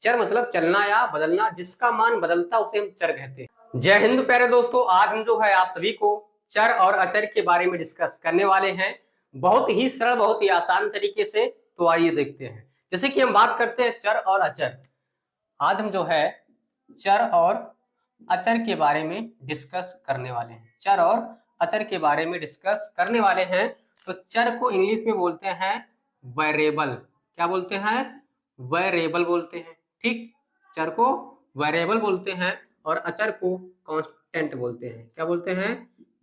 चर मतलब चलना या बदलना, जिसका मान बदलता उसे हम चर कहते हैं। जय हिंद प्यारे दोस्तों, आज हम जो है आप सभी को चर और अचर के बारे में डिस्कस करने वाले हैं, बहुत ही सरल, बहुत ही आसान तरीके से। तो आइए देखते हैं। जैसे कि हम बात करते हैं चर और अचर, आज हम जो है चर और अचर के बारे में डिस्कस करने वाले हैं। चर और अचर के बारे में डिस्कस करने वाले हैं। तो चर को इंग्लिश में बोलते हैं वेरिएबल। क्या बोलते हैं? वेरिएबल बोलते हैं। ठीक, चर को वेरिएबल बोलते हैं और अचर को कांस्टेंट बोलते हैं। क्या बोलते हैं?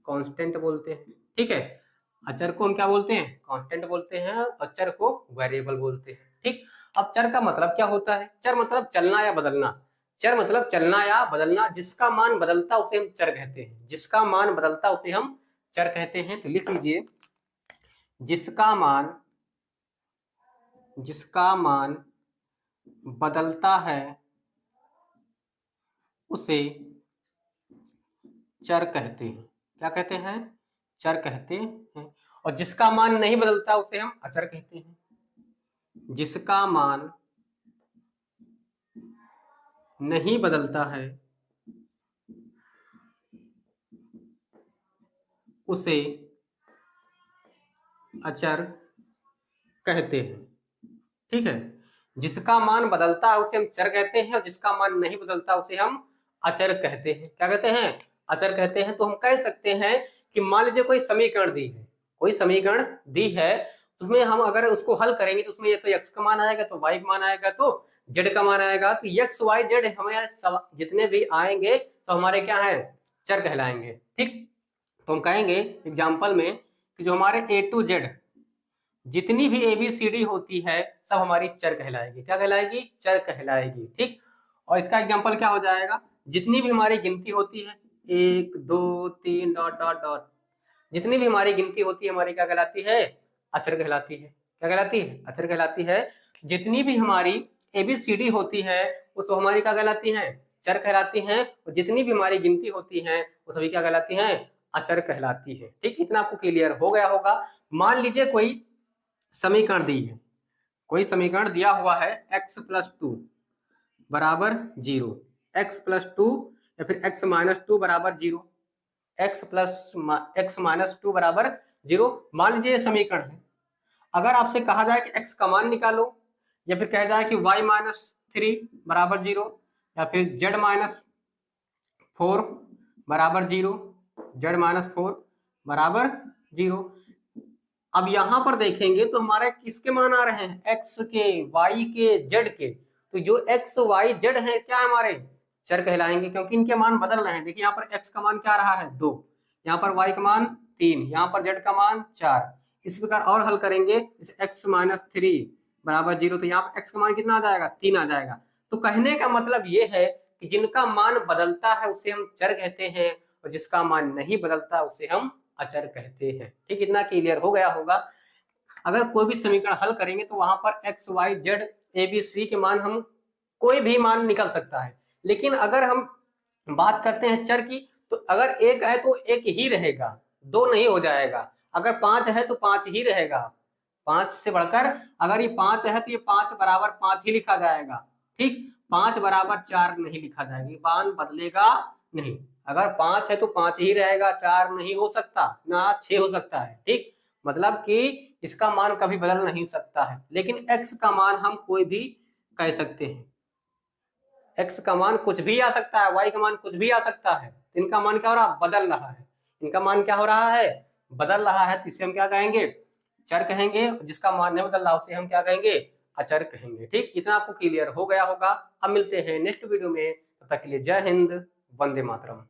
कांस्टेंट बोलते हैं। ठीक है, अचर को हम क्या बोलते हैं? कांस्टेंट बोलते हैं, अचर को वेरिएबल बोलते हैं। ठीक, अब चर का मतलब क्या होता है? चर मतलब चलना या बदलना। चर मतलब चलना या बदलना, जिसका मान बदलता उसे हम चर कहते हैं। जिसका मान बदलता उसे हम चर कहते हैं। तो लिख लीजिए, जिसका मान बदलता है उसे चर कहते हैं। क्या कहते हैं? चर कहते हैं। और जिसका मान नहीं बदलता उसे हम अचर कहते हैं। जिसका मान नहीं बदलता है उसे अचर कहते हैं। ठीक है, जिसका मान बदलता है उसे हम चर कहते हैं और जिसका मान नहीं बदलता उसे हम अचर कहते हैं। क्या कहते हैं? अचर कहते हैं। तो हम कह सकते हैं कि मान लीजिए कोई समीकरण दी है, कोई समीकरण दी है, तो उसमें हम अगर उसको हल करेंगे तो उसमें ये तो x का मान आएगा, तो y का मान आएगा, तो z का मान आएगा। तो x y z हमें जितने भी आएंगे तो हमारे क्या है? चर कहलाएंगे। ठीक, तो हम कहेंगे एग्जाम्पल में कि जो हमारे a to z जितनी भी ABCD होती है सब हमारी चर कहलाएगी। क्या कहलाएगी? चर कहलाएगी। ठीक, और इसका एग्जांपल क्या हो जाएगा? जितनी भी हमारी गिनती होती है 1 2 3 डॉट डॉट डॉट, जितनी भी हमारी गिनती होती है हमारी क्या कहलाती है? अचर कहलाती है। क्या कहलाती है? अचर कहलाती है। जितनी भी हमारी ABCD होती है उस हमारी क्या कहलाती है? चर कहलाती हैं। और जितनी भी हमारी गिनती होती है वो सभी क्या कहलाती हैं? अचर कहलाती है। ठीक, इतना आपको क्लियर हो गया होगा। मान लीजिए कोई समीकरण दी है, कोई समीकरण दिया हुआ है x प्लस 2 बराबर 0, x प्लस 2 या फिर x माइनस 2 बराबर 0, x माइनस 2 बराबर 0। मान लीजिए ये समीकरण है। अगर आपसे कहा जाए कि x का मान निकालो, या फिर कहा जाए कि y माइनस 3 बराबर 0, या फिर z माइनस 4 बराबर 0, z माइनस 4 बराबर 0। अब यहां पर देखेंगे तो हमारे किसके मान आ रहे हैं? x के, y के, z के। तो जो x y z है क्या है? हमारे चर कहलाएंगे, क्योंकि इनके मान बदल रहे हैं। देखिए यहाँ पर x का मान क्या रहा है? 2, यहाँ पर y का मान 3, यहाँ पर z का मान 4। इस प्रकार और हल करेंगे, x माइनस 3 बराबर 0, तो यहाँ पर x का मान कितना आ जाएगा? 3 आ जाएगा। तो कहने का मतलब ये है कि जिनका मान बदलता है उसे हम चर कहते हैं और जिसका मान नहीं बदलता उसे हम अचर कहते हैं। ठीक, इतना क्लियर हो गया होगा। अगर कोई भी समीकरण हल करेंगे तो वहां पर x y z a b c के मान, हम कोई भी मान निकल सकता है। लेकिन अगर हम बात करते हैं चर की, तो अगर एक है तो एक ही रहेगा, दो नहीं हो जाएगा। अगर 5 है तो 5 ही रहेगा, 5 से बढ़कर अगर ये 5 है तो ये 5 बराबर 5 ही लिखा जाएगा। ठीक, 5 बराबर 4 नहीं लिखा जाएगा, मान बदलेगा नहीं। अगर 5 है तो 5 ही रहेगा, 4 नहीं हो सकता, ना 6 हो सकता है। ठीक, मतलब कि इसका मान कभी बदल नहीं सकता है। लेकिन x का मान हम कोई भी कह सकते हैं, x का मान कुछ भी आ सकता है, y का मान कुछ भी आ सकता है। इनका मान क्या हो रहा है? बदल रहा है। इनका मान क्या हो रहा है? बदल रहा है। तो इसे हम क्या कहेंगे? चर कहेंगे। जिसका मान नहीं बदल रहा उसे हम क्या कहेंगे? अचर कहेंगे। ठीक, इतना आपको क्लियर हो गया होगा। अब मिलते हैं नेक्स्ट वीडियो में, तब तक के लिए जय हिंद, वंदे मातरम।